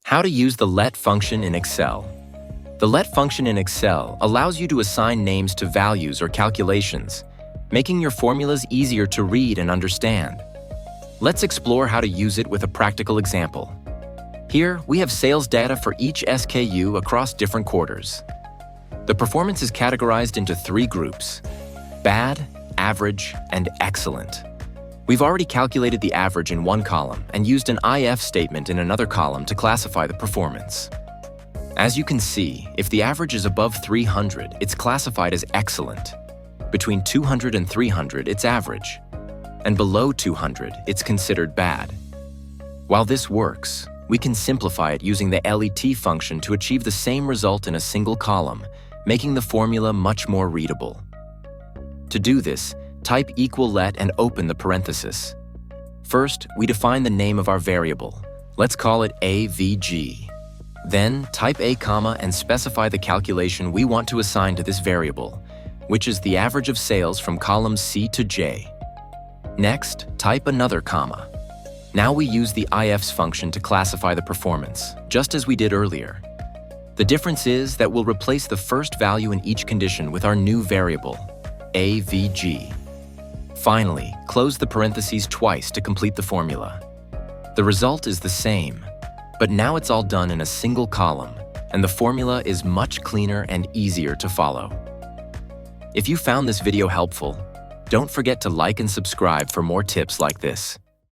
How to use the let function in Excel. The let function in Excel allows you to assign names to values or calculations, making your formulas easier to read and understand. Let's explore how to use it with a practical example. Here, we have sales data for each SKU across different quarters. The performance is categorized into 3 groups: bad, average, and excellent. We've already calculated the average in one column and used an if statement in another column to classify the performance. As you can see, if the average is above 300, it's classified as excellent. Between 200 and 300, it's average. And below 200, it's considered bad. While this works, we can simplify it using the LET function to achieve the same result in a single column, making the formula much more readable. To do this, type =let and open the parenthesis. First, we define the name of our variable. Let's call it AVG. Then, type a comma and specify the calculation we want to assign to this variable, which is the average of sales from columns C to J. Next, type another comma. Now we use the ifs function to classify the performance, just as we did earlier. The difference is that we'll replace the first value in each condition with our new variable, AVG. Finally, close the parentheses twice to complete the formula. The result is the same, but now it's all done in a single column, and the formula is much cleaner and easier to follow. If you found this video helpful, don't forget to like and subscribe for more tips like this.